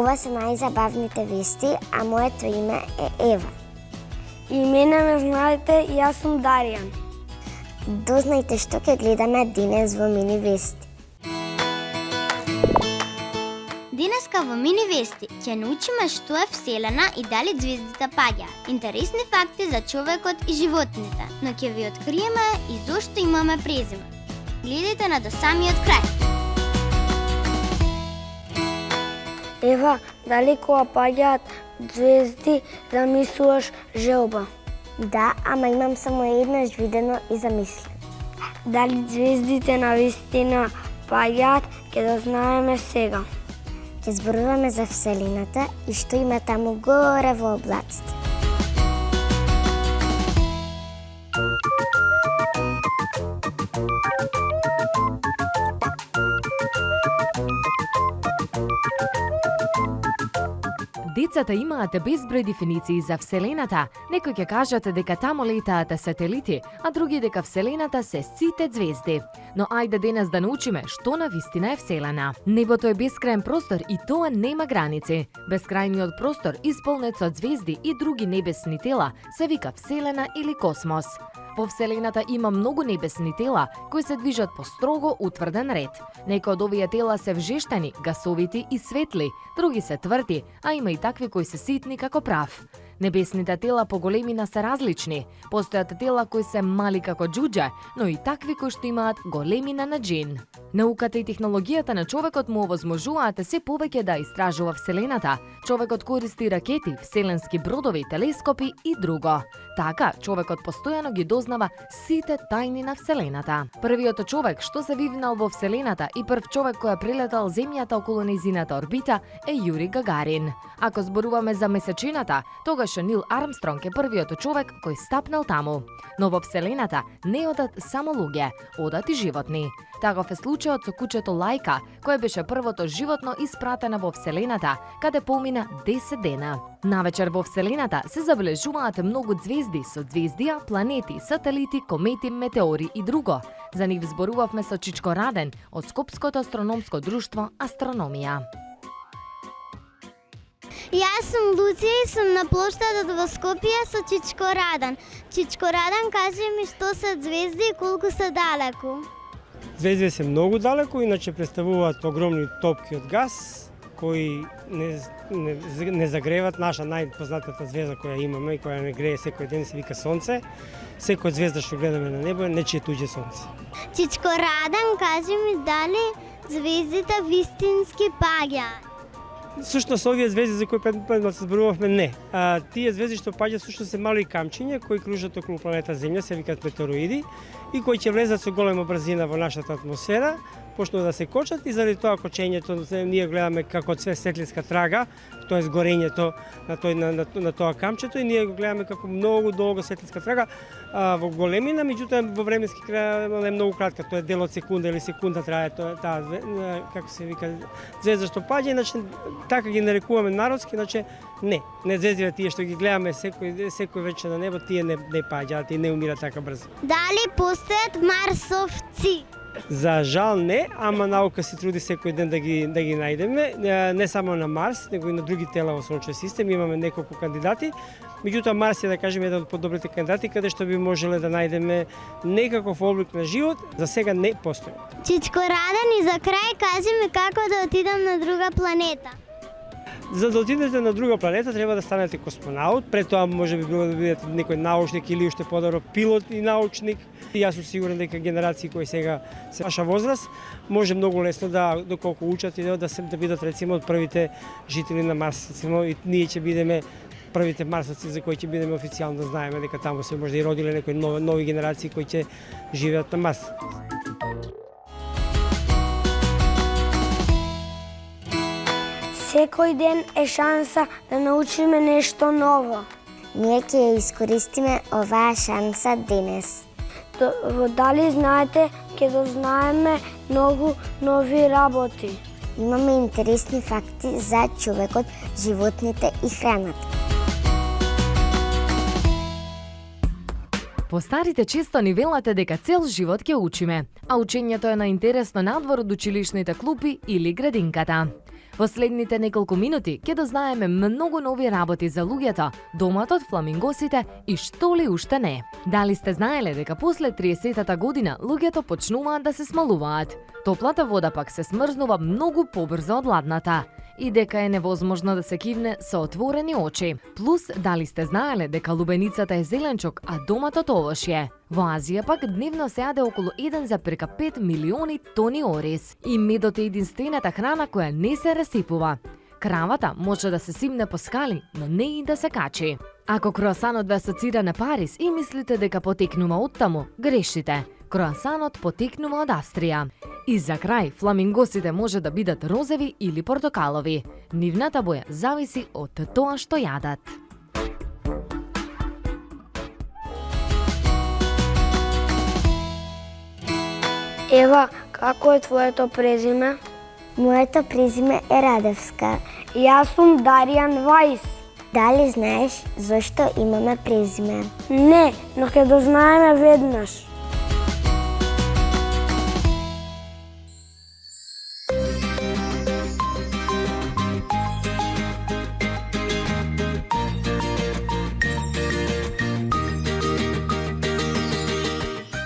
Ова се најзабавните вести, а моето име е Ева. И мене ме знаете, јас сум Даријан. Дознајте што ќе гледаме денес во Мини Вести. Денеска во Мини Вести ќе научиме што е Вселена и дали ѕвездите паѓаат. Интересни факти за човекот и животните, но ќе ви откриеме и зошто имаме презиме. Гледайте на до самиот крај. Ева, дали кога паѓаат ѕвезди замислуваш желба? Да, ама имам само еднаш видено и замислено. Дали ѕвездите навистина паѓаат, ќе да знаеме сега. Ќе зборуваме за Вселената и што има таму горе во облаците. Децата имаат безброј дефиниции за Вселената. Некои ќе кажат дека таму летаат сателити, а други дека Вселената се сите ѕвезди. Но ајде денес да научиме што навистина е Вселена. Небото е бескрајен простор и тоа нема граници. Бескрајниот простор, исполнет со ѕвезди и други небесни тела, се вика Вселена или космос. Во Вселената има многу небесни тела кои се движат по строго утврден ред. Некои од овие тела се вжештани, гасовити и светли, други се тврди, а има и такви кои се ситни како прав. Небесните тела по големина се различни. Постојат тела кои се мали како џуџе, но и такви кои што имаат големина на џин. Науката и технологијата на човекот му овозможуваат се повеќе да истражува Вселената. Човекот користи ракети, вселенски бродови, телескопи и друго. Така, човекот постојано ги дознава сите тајни на Вселената. Првиот човек што се вивнал во Вселената и прв човек кој е прелетал земјата околу нејзината орбита е Јури Гагарин. Ако зборуваме за месечината, тогаш Нил Армстронг е првиот човек кој стапнал таму. Но во Вселената не одат само луѓе, одат и животни. Таков е случајот со кучето Лајка, кое беше првото животно испратено во Вселената, каде помина 10 дена. Навечер во Вселената се забележуваат многу ѕвезди, созвездија, планети, сателити, комети, метеори и друго. За нив зборувавме со Чичко Раден од Скопското астрономско друштво Астрономија. Јас сум Луција и сум на плоштадот во Скопје со Чичко Радан. Чичко Радан, кажи ми што се ѕвезди и колку се далеку? Звезди се многу далеку, иначе представуваат огромни топки од газ кои не загреват. Наша најпознатата звезда која имаме и која не грее секој ден се вика Сонце. Секоја звезда што гледаме на небо е нечие туѓе сонце. Чичко Радан, кажи ми дали звездите вистински паѓаат? Сушност овие звезди за кои предходно се зборувавме не. Тие звезди што паѓаат сушност се мали камчиња кои кружат околу планета Земја, се викаат метеороиди и кои ќе влезат со голема брзина во нашата атмосфера, почнува да се кочат и заради тоа кочењето ние гледаме како светлинска трага, тоа горењето на тоа камчето и ние го гледаме како многу долга светлинска трага во големина, меѓутоа во временски крај е многу кратка, тоа е дел од секунда или секунда трае таа како се вика звезда што паѓа, иначе така ги нарекуваме народски, иначе не звездите тие што ги гледаме секој вечер на небо, тие не паѓаат и не умираат така брзо. Дали постојат марсовци? За жал не, ама наука се труди секој ден да ги најдеме, не само на Марс, него и на други тела во сончев систем. Имаме неколку кандидати, меѓутоа Марс е, да кажеме, еден од подобрите кандидати каде што би можеле да најдеме некаков облик на живот. За сега не постои. Чичко Раден, и за крај кажи ми како да отидам на друга планета. За да отидете на друга планета треба да станете космонаут, пред тоа може би било да бидете некој научник или уште подобро пилот и научник. Јас сум сигурен дека генерации кои сега се наша возраст може многу лесно да доколку учат и да бидат рецимо од првите жители на Марс, рецимо, и ние ќе бидеме првите марсовци за кои ќе бидеме официјално да знаеме дека таму се може да и родиле некои нови генерации кои ќе живеат на Марс. Секој ден е шанса да научиме нешто ново. Ние ќе ја искористиме оваа шанса денес. Дали знаете, ќе дознаеме многу нови работи. Имаме интересни факти за човекот, животните и храната. Постарите често ни велате дека цел живот ќе учиме, а учењето е на интересно надвор од училишните клупи или градинката. Последните неколку минути ќе дознаеме многу нови работи за луѓето, доматот, фламингосите и што ли уште не. Дали сте знаеле дека после 30-та година луѓето почнуваат да се смалуваат? Топлата вода пак се смрзнува многу побрзо од ладната и дека е невозможно да се кивне со отворени очи. Плюс, дали сте знаеле дека лубеницата е зеленчок, а доматот овошје? Во Азија пак дневно се јаде околу 1,5 милиони тони ориз. И медот е единствената храна која не се расипува. Кравата може да се симне по скали, но не и да се качи. Ако круасанот ве асоцира на Париз и мислите дека потекнува оттаму, грешите. Круасанот потекнува од Австрија. И за крај, фламингосите може да бидат розеви или портокалови. Нивната боја зависи од тоа што јадат. Ева, како е твоето презиме? Моето презиме е Радевска. Јас сум Даријан Вајс. Дали знаеш зошто имаме презиме? Не, но ќе дознаеме веднаш.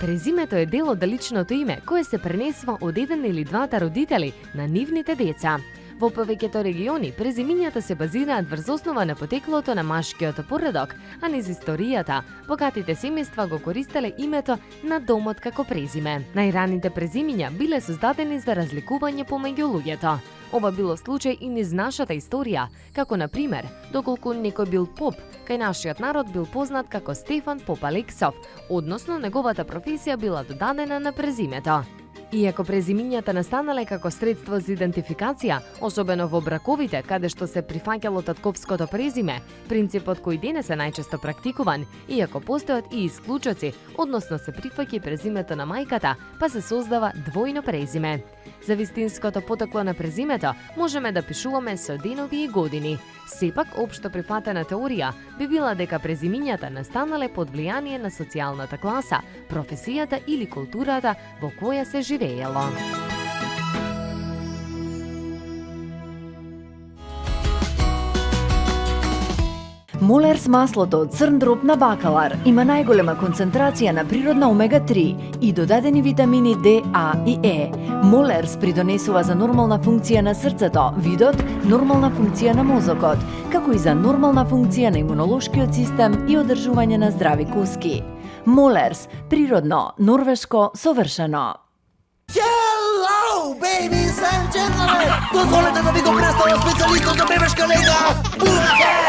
Презимето е дел од личното име кое се пренесува од еден или двата родители на нивните деца. Во повеќето региони презимињата се базираат врз основа на потеклото на машкиот поредок, а низ историјата богатите семејства го користеле името на домот како презиме. Најраните презимиња биле создадени за разликување помеѓу луѓето. Ова било случај и низ нашата историја, како на пример, доколку некој бил поп, кај нашиот народ бил познат како Стефан Поп Алексов, односно неговата професија била додадена на презимето. Иако презимињата настанале како средство за идентификација, особено во браковите, каде што се прифаќало татковското презиме, принципот кој денес е најчесто практикуван, иако постојат и исклучоци, односно се прифаќа презимето на мајката, па се создава двојно презиме. За вистинското потекло на презимето можеме да пишуваме со денови и години. Сепак, општо прифатена теорија би била дека презимињата настанале под влијание на социјалната класа, професијата или културата во која се живеело. Молерс маслото од црн дроб на бакалар има најголема концентрација на природна омега-3 и додадени витамини D, A и E. Молерс придонесува за нормална функција на срцето, видот, нормална функција на мозокот, како и за нормална функција на имунолошкиот систем и одржување на здрави коски. Молерс, природно, норвешко, совршено. Hello, babies and gentlemen! Дозволете да ви го представам специјалистот за бебешка нега! Буфен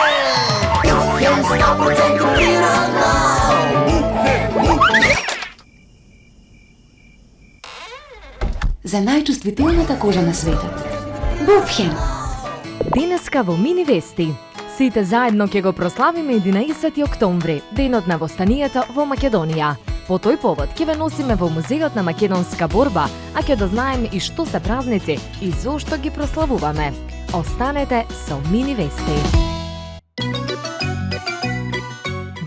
100% природно! За најчувствителната кожа на светот. Бупхен! Денеска во Мини Вести. Сите заедно ќе го прославиме 11 октомври, денот на востанието во Македонија. По тој повод ќе ве носиме во Музејот на македонска борба, а ќе дознаеме и што се празници и зошто ги прославуваме. Останете со Мини Вести.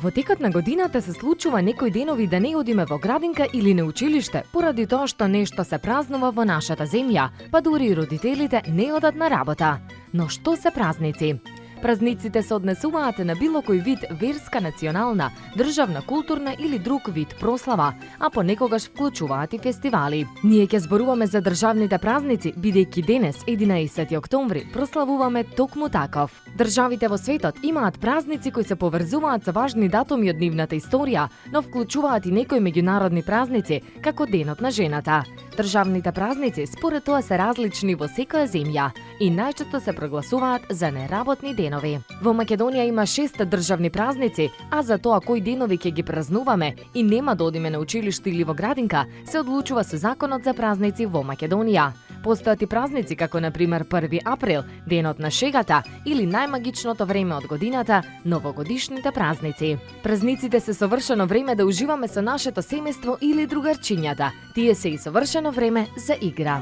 Во текот на годината се случува некои денови да не одиме во градинка или на училиште, поради тоа што нешто се празнува во нашата земја, па дури и родителите не одат на работа. Но што се празници? Празниците се однесуваат на било кој вид верска, национална, државна, културна или друг вид прослава, а понекогаш вклучуваат и фестивали. Ние ќе зборуваме за државните празници, бидејќи денес, 11 октомври, прославуваме токму таков. Државите во светот имаат празници кои се поврзуваат со важни датуми од нивната историја, но вклучуваат и некои меѓународни празници, како Денот на жената. Државните празници според тоа се различни во секоја земја и најчесто се прогласуваат за неработни денови. Во Македонија има 6 државни празници, а за тоа кои денови ќе ги празнуваме и нема да одиме на училиште или во градинка, се одлучува со Законот за празници во Македонија. Постојат и празници како на пример 1 април, Денот на шегата или најмагичното време од годината, новогодишните празници. Празниците се совршено време да уживаме со нашето семејство или другарчињата. Тие се и совршено време за игра.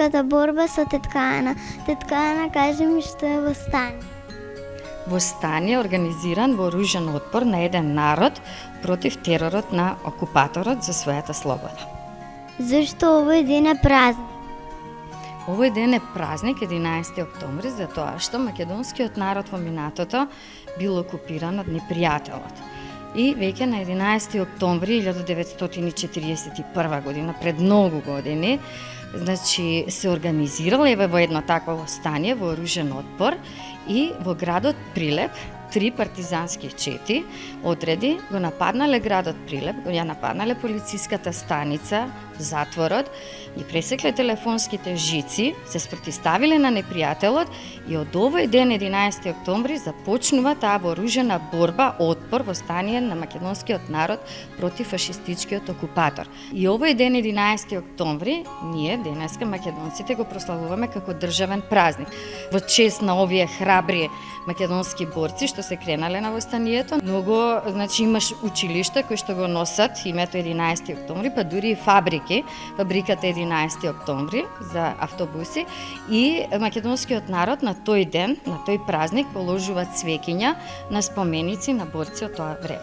твојата борба со тетка Ана. Тетка Ана, кажи ми што е востание. Востание е организиран вооружен отпор на еден народ против теророт на окупаторот за својата слобода. Зашто овој ден е празник? Овој ден е празник 11 октомври затоа што македонскиот народ во минатото бил окупиран од непријателот. И веќе на 11 октомври 1941 година, пред многу години, значи се организирал во едно такво востание, вооружен отпор, и во градот Прилеп 3 партизански чети одреди го нападнале градот Прилеп, го ја нападнале полициската станица, затворот, и пресекле телефонските жици, се спротиставиле на непријателот и од овој ден 11 октомври започнува таа вооружена борба, отпор, востание на македонскиот народ против фашистичкиот окупатор. И овој ден 11 октомври ние денеска македонците го прославуваме како државен празник. Во чест на овие храбри македонски борци што се кренале на востанието, многу, значи имаш училишта кои што го носат името 11 октомври, па дури и фабриката 11 октомври за автобуси, и македонскиот народ на тој ден, на тој празник положува цвеќиња на споменици на борци од тоа време.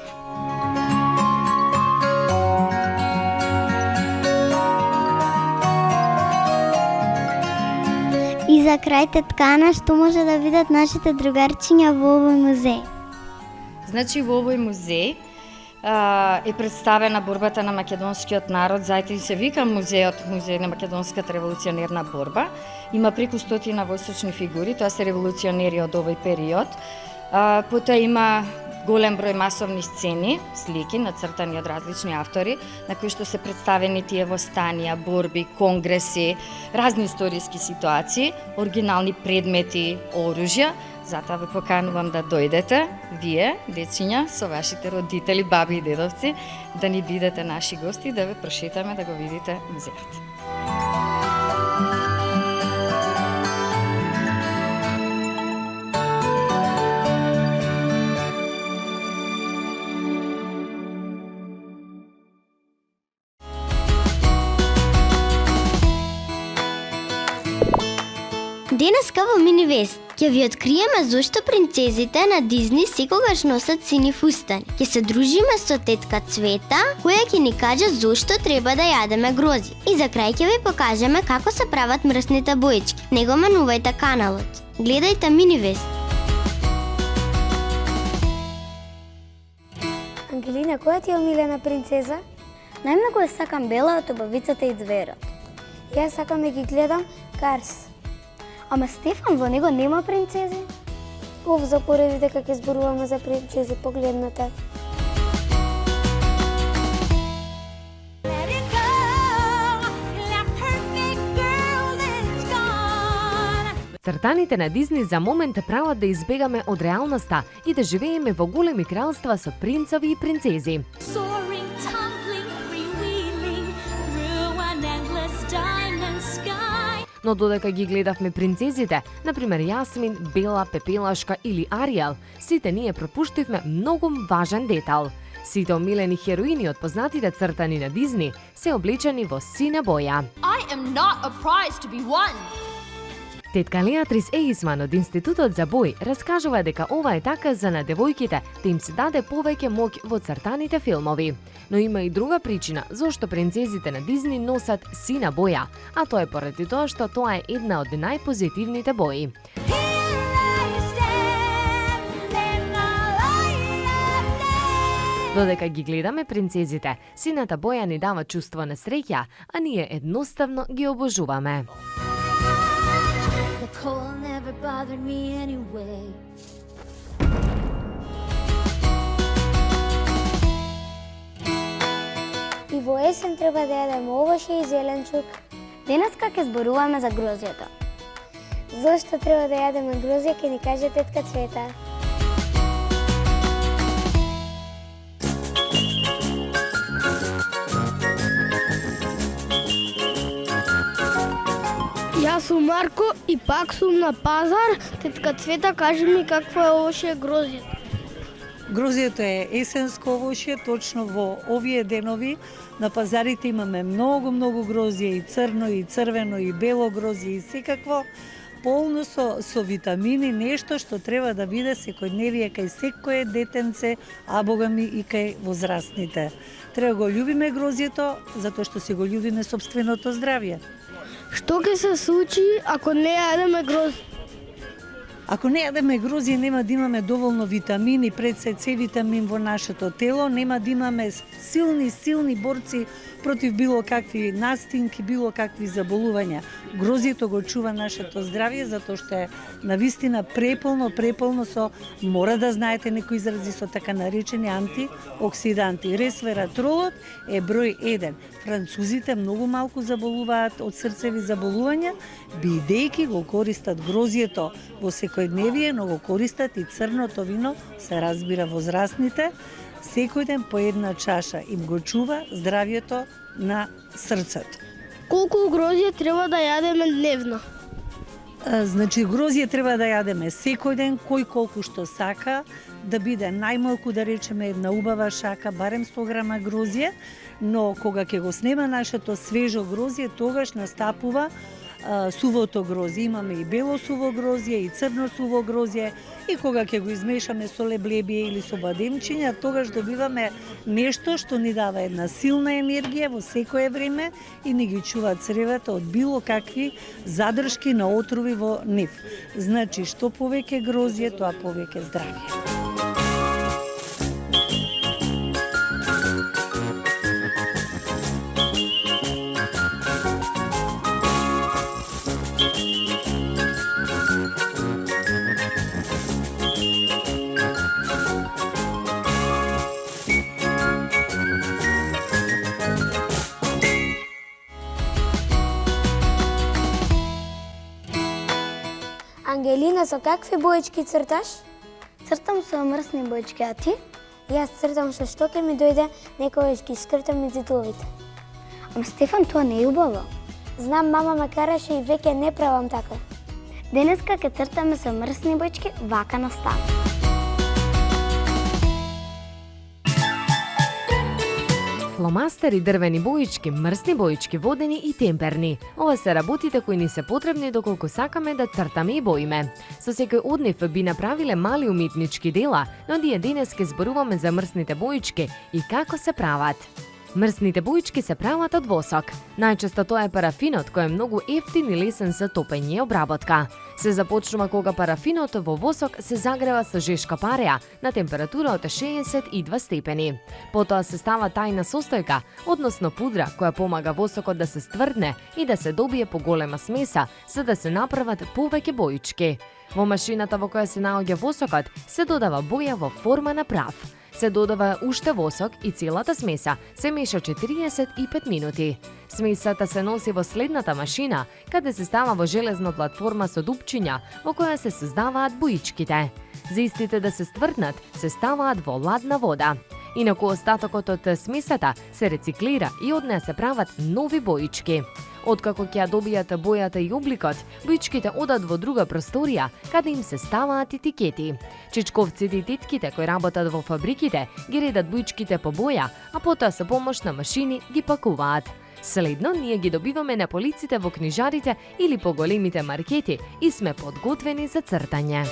И за крај, тетка Ана, што може да видат нашите другарчиња во овој музеј? Значи во овој музеј е представена борбата на македонскиот народ, заедно се вика музеј на македонската револуционерна борба. Има преку 100 војсочни фигури, тоа се револуционери од овој период. Потоа има голем број масовни сцени, слики нацртани од различни автори, на кои што се представени тие востанија, борби, конгреси, разни историски ситуации, оригинални предмети, оружја. Затоа ве поканувам да дојдете, вие, дечиња, со вашите родители, баби и дедовци, да ни бидете наши гости, да ве прошетаме, да го видите музејот. Денеска во Минивест ќе ви откриеме зошто принцезите на Дизни секогаш носат сини фустани. Ќе се дружиме со тетка Цвета, која ќе ни каже зошто треба да јадеме грози. И за крај ќе ви покажеме како се прават мрсните боички. Не го манувајте каналот. Гледајте Минивест. Ангелина, која ти е омилена принцеза? Најмногу ја сакам Белата, Убавицата и Зверот. Јас сакам да ги гледам Карс. Ама Стефан, во него нема принцези? Запореди дека ќе зборуваме за принцези, погледнете. Цртаните на Дизни за момент прават да избегаме од реалноста и да живееме во големи кралства со принцови и принцези. Но додека ги гледавме принцезите, например Јасмин, Бела, Пепелашка или Ариел, сите ние пропуштивме многу важен детал. Сите омилени хероини од познатите цртани на Дизни се облечени во сина боја. Тетка Леатрис Еисман од Институтот за бој раскажува дека ова е така за на девојките да им се даде повеќе моќ во цртаните филмови. Но има и друга причина зошто принцезите на Дизни носат сина боја, а тоа е поради тоа што тоа е една од најпозитивните бои. Додека ги гледаме принцезите, сината боја ни дава чувство на среќа, а ние едноставно ги обожуваме. И во есен треба да јадеме овошје и зеленчук. Денеска ќе зборуваме за грозјето. Зошто треба да јадеме грозје, ќе ни каже тетка Цвета. Јас сум Марко и пак сум на пазар. Тетка Цвета, кажи ми какво е овошје грозјето. Грозието е есенско овошје, точно во овие денови на пазарите имаме многу грозје, и црно, и црвено, и бело грозје, и секакво, полно со витамини, нешто што треба да биде секојдневие кај секое детенце, а богами и кај возрастните. Треба го љубиме грозјето, затоа што си го љубиме собственото здравје. Што ќе се случи ако не јадеме грозје? Ако не јадеме грозје, нема да имаме доволно витамини, пред се С витамин во нашето тело, нема да имаме силни борци против било какви настинки, било какви заболувања. Грозјето го чува нашето здравје, затоа што е навистина преполно со, мора да знаете некои изрази, со така наречени антиоксиданти. Ресвератролот е број 1. Французите многу малку заболуваат од срцеви заболувања, бидејќи го користат грозјето во секојдневие, но го користат и црното вино, се разбира возрастните, секој ден по една чаша, им го чува здравјето на срцето. Колку грозје треба да јадеме дневно? Значи, грозје треба да јадеме секој ден, кој колку што сака, да биде најмалку, да речеме, една убава шака, барем 100 грама грозје, но кога ќе го снема нашето свежо грозје, тогаш настапува сувото грозје. Имаме и бело суво грозје, и црно суво грозје, и кога ќе го измешаме со леблебие или со бадемчиња, тогаш добиваме нешто што ни дава една силна енергија во секое време и ни ги чува цревата од било какви задршки на отрови во нив. Значи, што повеќе грозје, тоа повеќе здравје. Ангелина, со какви боички црташ? Цртам со мрсни боички, а ти? Јас цртам со што ќе ми дојде, некојаш ги скртам и зидовите. Ама Стефан, тоа не е убаво. Знам, мама ме караше и веќе не правам така. Денеска ќе цртаме со мрсни боички, вака настава. Фломастери, дрвени боички, мрсни боички, водени и темперни. Ова се работите кои ни се потребни доколку сакаме да цртаме и боиме. Со секој од нив би направиле мали уметнички дела, но ние денес ке зборуваме за мрсните боички и како се прават. Мрсните боички се прават од восок. Најчесто тоа е парафинот, кој е многу ефтин и лесен за топење и обработка. Се започнува кога парафинот во восок се загрева со жешка пареа на температура од 62 степени. Потоа се става тајна состојка, односно пудра, која помага восокот да се стврдне и да се добие поголема смеса, за да се направат повеќе боички. Во машината во која се наоѓа восокот се додава боја во форма на прав. Се додава уште восок и целата смеса се меша 45 минути. Смесата се носи во следната машина, каде се става во железна платформа со дупчиња во која се создаваат боичките. За истите да се стврднат, се ставаат во ладна вода. Инаку остатокот од смесата се рециклира и од неа се прават нови боички. Откако ќе ја добијат бојата и обликот, боичките одат во друга просторија, каде им се ставаат етикети. Чичковците и тетките кои работат во фабриките ги редат боичките по боја, а потоа со помош на машини ги пакуваат. Следно, ние ги добиваме на полиците во книжарите или по големите маркети и сме подготвени за цртање.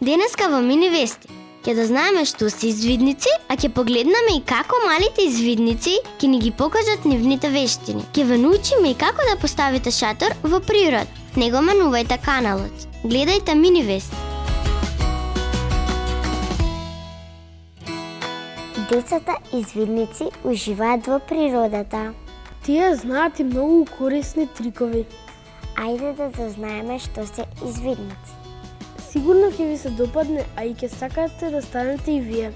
Денеска во Мини Вести ќе дознаеме што се извидници, а ќе погледнеме и како малите извидници ќе ни ги покажат нивните вештини. Ќе ве научиме и како да поставите шатор во природа. Не го менувајте каналот. Гледајте Мини Вести. Децата извидници уживаат во природата. Тие знаат и многу корисни трикови. Ајде да дознаеме што се извидници. Сигурно ќе ви се допадне, а и ќе сакате да станете и вие.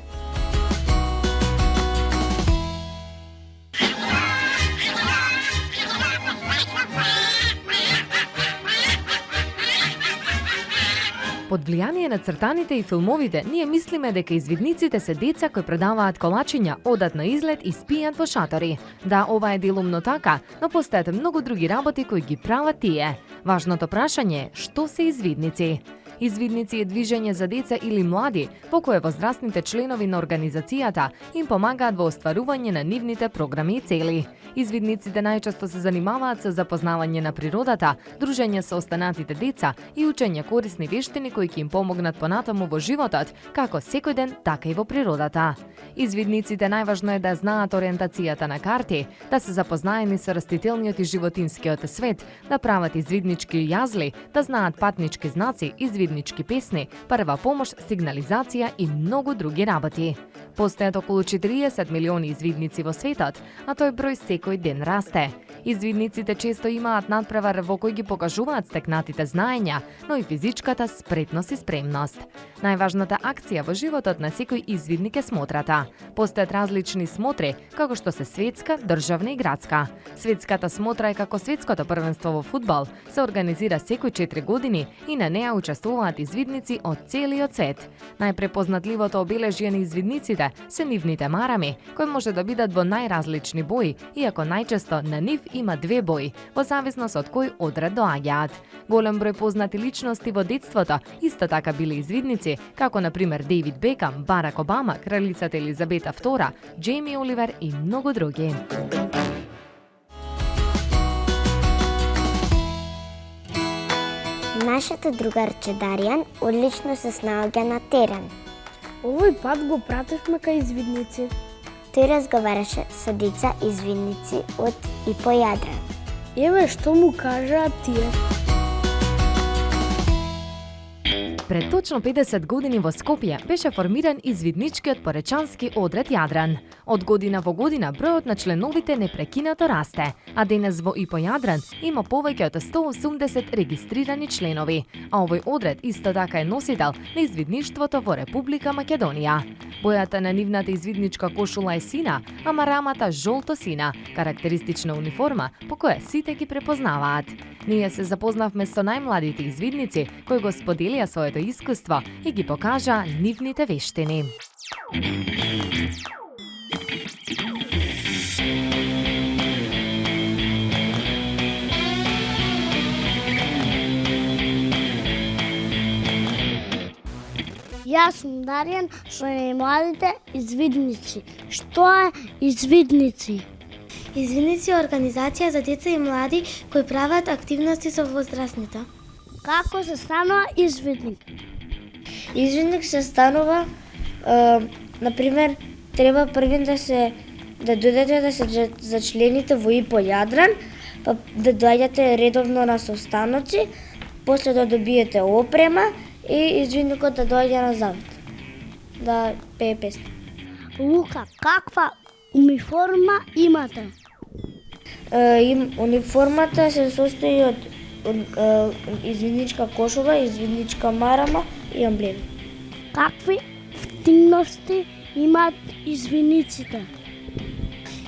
Под влијание на цртаните и филмовите, ние мислиме дека извидниците се деца кои предаваат колачиња, одат на излет и спијат во шатори. Да, ова е делумно така, но постојат многу други работи кои ги прават тие. Важното прашање е што се извидници. Извидници е движење за деца или млади, во кое возрастните членови на организацијата им помагаат во остварување на нивните програми и цели. Извидниците најчесто се занимаваат со запознавање на природата, дружење со останатите деца и учење корисни вештини кои ќе им помогнат понатаму во животот, како секој ден, така и во природата. Извидниците најважно е да знаат ориентацијата на карти, да се запознаени со растителниот и животинскиот свет, да прават извиднички јазли, да знаат патнички знаци, извиднички песни, прва помош, сигнализација и многу други работи. Постојат околу 40 милиони извидници во светот, а тој број секој ден расте. Извидниците често имаат надпревар во кој ги покажуваат стекнатите знаења, но и физичката спретност и спремност. Најважната акција во животот на секој извидник е смотрата. Постојат различни смотри, како што се светска, државна и градска. Светската смотра е како светското првенство во фудбал, се организира секој 4 години и на неа учествуваат извидници од целиот свет. Најпрепознатливото обележје на извидниците се нивните марами, кои може да бидат во најразлични бои, иако најчесто на нив има 2 бои, во зависност од кој одред доаѓаат. Голем број познати личности во детството исто така биле извидници, како на пример Дейвид Бекам, Барак Обама, кралицата Елизабета II, Джейми Оливер и многу други. Нашата другарче Даријан одлично се снаоѓа на терен. Овој пат го пратевме кај извидници. Тој разговараше со деца извидници од и по Јадран. Еве што му кажаат тие. Пред точно 50 години во Скопје беше формиран извидничкиот поречански одред Јадран. Од година во година бројот на членовите непрекинато расте, а денес во ИПО Јадран има повеќе од 180 регистрирани членови, а овој одред исто така е носител на извидништвото во Република Македонија. Бојата на нивната извидничка кошула е сина, а марамата жолто-сина, карактеристична униформа по која сите ги препознаваат. Ние се запознавме со најмладите извидници кои го споделија своето искуство и ги покажа нивните вештини. Јас сум Даријан, со најмладите извидници. Што е извидници? Извидници е организација за деца и млади кои прават активности со возрастните. Како се станува извидник? Извидник се станува, например, треба првин да дојдете да се зачлените во ИПО Јадран, па да доаѓате редовно на состаноци, после да добиете опрема и извидникот да доаѓа на завет, да пее песни. Лука, каква униформа имате? Униформата се состои од извидничка кошула, извидничка марама и амблеми. Какви активности имаат извидниците?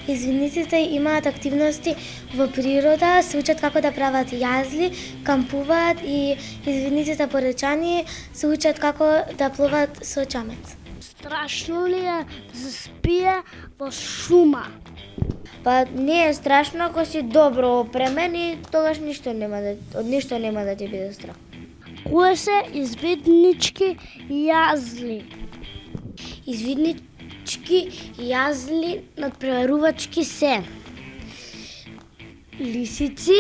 Извидниците имаат активности во природа, се учат како да прават јазли, кампуваат и извидниците поречани се учат како да плуват со чамец. Страшно ли е да се спие во шума? Па не е страшно ако си добро опремен и тогаш од ништо нема да ти биде страх. Кои се извиднички јазли? Извиднички јазли надпреварувачки се лисици,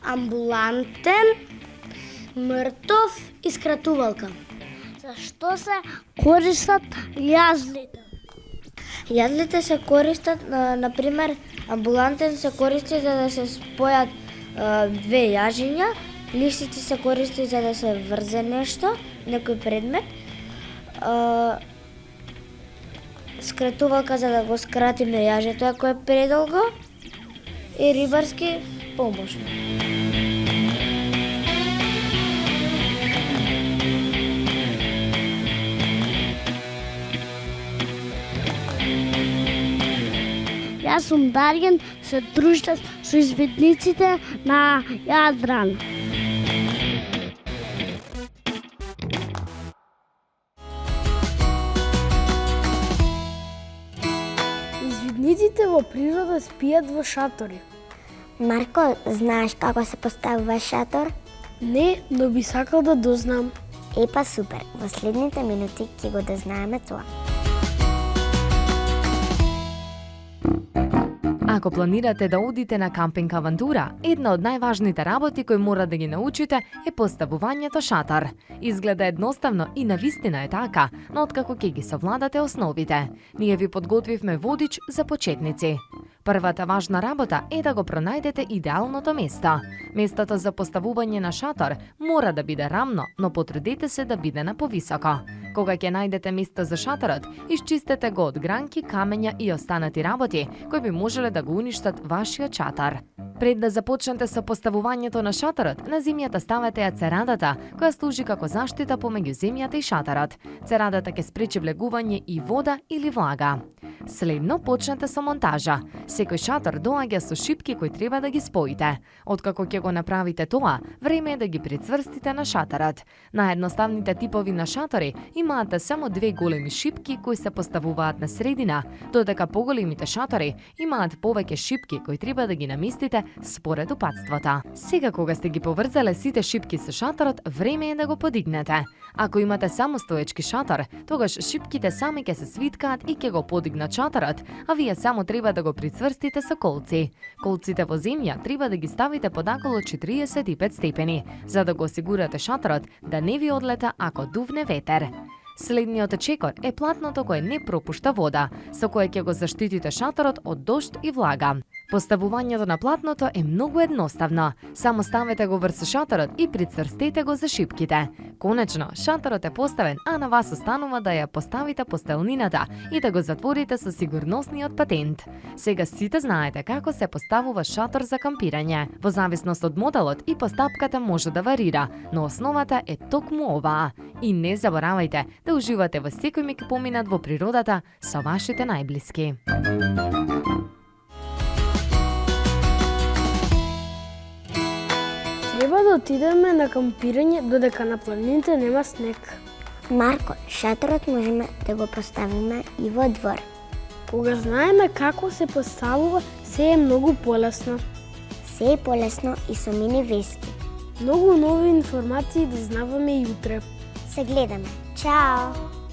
амбулантен, мртов и скратувалка. Зашто се користат јазлите? Јазлите се користат, например, амбулантен се користи за да се спојат 2 јажиња, лисици се користи за да се врзе нешто, некој предмет, скратувалка за да го скратиме јажето ако е предолго и рибарски помош. Јас сум Дарјан, се дружам со изведниците на Јадран. Изведниците во природа спијат во шатори. Марко, знаеш како се поставува шатор? Не, но би сакал да дознам. Епа супер, во следните минути ќе го дознаеме тоа. Ако планирате да одите на кампинг авантура, една од најважните работи кои мора да ги научите е поставувањето шатор. Изгледа едноставно и навистина е така, но откако ќе ги совладате основите, ние ви подготвивме водич за почетници. Првата важна работа е да го пронајдете идеалното место. Местото за поставување на шатор мора да биде рамно, но потрудете се да биде на повисоко. Кога ќе најдете место за шаторот, исчистете го од гранки, камења и останати работи кои би можеле да го уништат вашиот шатор. Пред да започнете со поставувањето на шаторот, на земјата ставете ја церадата, која служи како заштита помеѓу земјата и шаторот. Церадата ќе спречи влегување и вода или влага. Следно почнете со монтажа. Секој шатор доаѓа со шипки кои треба да ги споите. Откако ќе го направите тоа, време е да ги прицврстите на шаторот. Наједноставните типови на шатори имаат само две големи шипки кои се поставуваат на средина, додека поголемите шатори имаат повеќе шипки кои треба да ги наместите според упатството. Сега кога сте ги поврзале сите шипки со шаторот, време е да го подигнете. Ако имате само стоечки шатор, тогаш шипките сами ќе се свиткаат и ќе го подигнат шаторот, а вие само треба да го прицврстите со колци. Колците во земја треба да ги ставите под околу 45 степени, за да го осигурате шаторот да не ви одлета ако дувне ветер. Следниот чекор е платното кое не пропушта вода, со кое ќе го заштитите шаторот од дожд и влага. Поставувањето на платното е многу едноставно. Само ставете го врз шаторот и прицврстете го за шипките. Конечно, шаторот е поставен, а на вас останува да ја поставите постелнината и да го затворите со сигурносниот патент. Сега сите знаете како се поставува шатор за кампирање. Во зависност од моделот и постапката може да варира, но основата е токму оваа. И не заборавајте да уживате во секој миг поминат во природата со вашите најблиски. Треба да отидеме на кампирање додека на планините нема снег. Марко, шаторот можеме да го поставиме и во двор. Кога знаеме како се поставува, се е многу полесно. Се е полесно и со мини вести. Многу нови информации да знаваме и утре. Се гледаме. Чао!